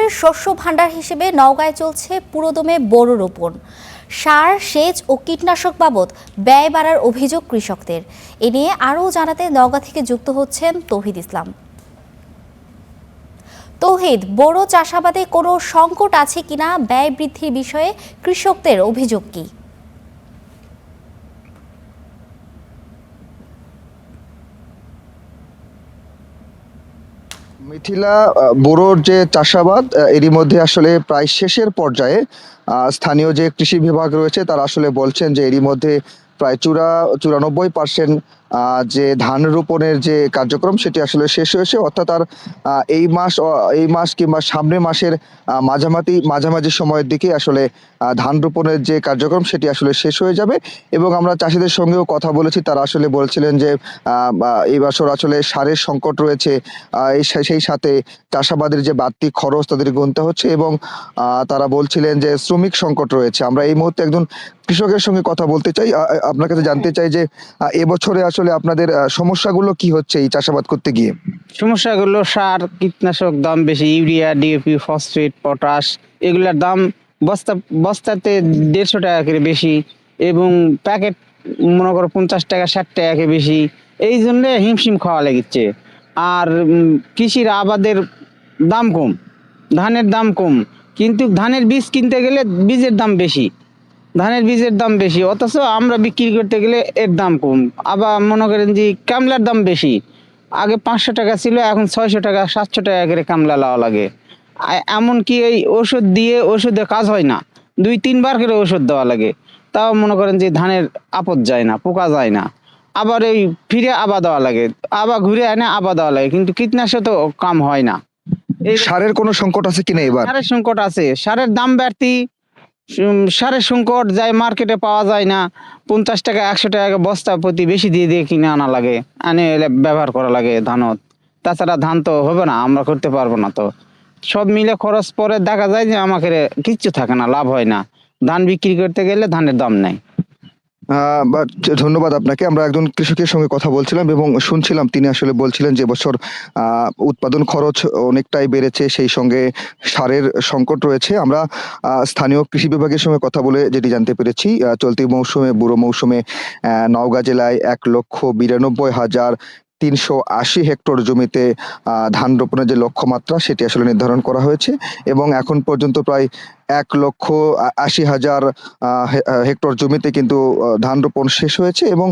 দেশের শস্য ভাণ্ডার হিসেবে নওগাঁয় চলছে পুরোদমে বোরো রোপণ। সার, সেচ ও কীটনাশক বাবদ ব্যয় বাড়ার অভিযোগ কৃষকদের। এ নিয়ে আরও জানাতে নওগাঁ থেকে যুক্ত হচ্ছেন তৌহিদ ইসলাম। তৌহিদ, বোরো চাষাবাদে কোনো সংকট আছে কিনা, ব্যয় বৃদ্ধির বিষয়ে কৃষকদের অভিযোগ কি? মিথিলা, বোরোর যে চাষাবাদ এরই মধ্যে আসলে প্রায় শেষের পর্যায়ে। স্থানীয় যে কৃষি বিভাগ রয়েছে তারা আসলে বলছেন যে এরই মধ্যে প্রায় 94% যে ধান রোপণের যে কার্যক্রম সেটি আসলে শেষ হয়েছে, অর্থাৎ আর এই মাস কিংবা সামনের মাসের মাঝামাঝি সময়ের দিকে আসলে ধান রোপণের যে কার্যক্রম সেটি আসলে শেষ হয়ে যাবে। এবং আমরা চাষিদের সঙ্গেও কথা বলেছি, তারা আসলে বলছিলেন যে এই বছর আসলে সারের সংকট রয়েছে, সেই সাথে চাষাবাদের যে বাড়তি খরচ তাদের গুনতে হচ্ছে, এবং তারা বলছিলেন যে শ্রমিক সংকট রয়েছে। আমরা এই মুহূর্তে একজন কৃষকের সঙ্গে কথা বলতে চাই, আপনার কাছে জানতে চাই যে এবছরে আসলে আপনাদের সমস্যাগুলো কি হচ্ছে এই চাষাবাদ করতে গিয়ে? সমস্যাগুলো সার, কীটনাশক দাম বেশি, ইউরিয়া, ডিএপি, ফসফেট, পটাশ এগুলোর দাম বস্তাতে 150 টাকা করে বেশি, এবং প্যাকেট মনে করো 50 টাকা 60 টাকা করে বেশি। এই জন্য হিমশিম খাওয়া লেগেছে। আর কৃষির আবাদের দাম কম, ধানের দাম কম, কিন্তু ধানের বীজ কিনতে গেলে বীজের দাম বেশি, অথচ আমরা বিক্রি করতে গেলে এর দাম কম। আবার মনে করেন যে কামলার দাম বেশি, আগে 500 টাকা ছিল, এখন 600 টাকা 700 টাকা করে কামলা লওয়া লাগে। এমনকি এই ওষুধে কাজ হয় না, 2-3 বার করে ওষুধ দেওয়া লাগে, তাও মনে করেন যে ধানের আপদ যায় না, পোকা যায় না। আবার এই ফিরে আবার দেওয়া লাগে, আবার ঘুরে এনে আবার দেওয়া লাগে, কিন্তু কীটনাশক তো কাম হয় না। এই সারের কোনো সংকট আছে কিনা এবার? সারের সংকট আছে, সারের দাম বাড়তি, সারের সংকট, যায় মার্কেটে পাওয়া যায় না। 50 টাকা 100 টাকা বস্তা প্রতি বেশি দিয়ে কিনে আনা লাগে, আনে ব্যবহার করা লাগে ধানত। তাছাড়া ধান তো হবে না, আমরা করতে পারবো না। তো সব মিলে খরচ পরে দেখা যায় যে আমাকে কিচ্ছু থাকে না, লাভ হয় না। ধান বিক্রি করতে গেলে ধানের দাম নাই। ধন্যবাদ আপনাকে। আমরা একজন কৃষকের সঙ্গে কথা বলছিলাম এবং শুনছিলাম, তিনি আসলে বলছিলেন যে এবছর উৎপাদন খরচ অনেকটাই বেড়েছে, সেই সঙ্গে সারের সংকট রয়েছে। আমরা স্থানীয় কৃষি বিভাগের সঙ্গে কথা বলে যেটি জানতে পেরেছি, চলতি মৌসুমে, বুড়ো মৌসুমে নওগাঁ জেলায় 1,92,380 হেক্টর জমিতে ধান রোপণের যে লক্ষ্যমাত্রা সেটি আসলে নির্ধারণ করা হয়েছে, এবং এখন পর্যন্ত প্রায় 1,80,000 হেক্টর জমিতে কিন্তু ধান রোপণ শেষ হয়েছে। এবং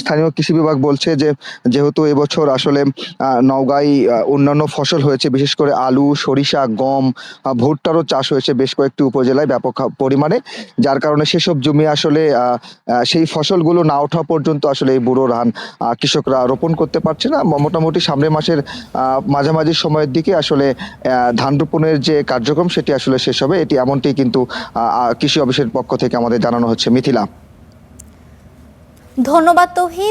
স্থানীয় কৃষি বিভাগ বলছে যে যেহেতু এবছর আসলে নওগাঁয় অন্যান্য ফসল হয়েছে, বিশেষ করে আলু, সরিষা, গম, ভুট্টারও চাষ হয়েছে বেশ কয়েকটি উপজেলায় ব্যাপক পরিমাণে, যার কারণে সেসব জমি আসলে সেই ফসলগুলো না ওঠা পর্যন্ত আসলে এই বুড়ো ধান কৃষকরা রোপণ করতে পারছে না। মোটামুটি সামনের মাসের মাঝামাঝি সময়ের দিকে আসলে ধান রোপণের যে কার্যক্রম সেটি আসলে শেষ হবে, এটি এমনটি কিন্তু কৃষি অফিসের পক্ষ থেকে আমাদের জানানো হচ্ছে। মিথিলা, ধন্যবাদ তৌহিদ।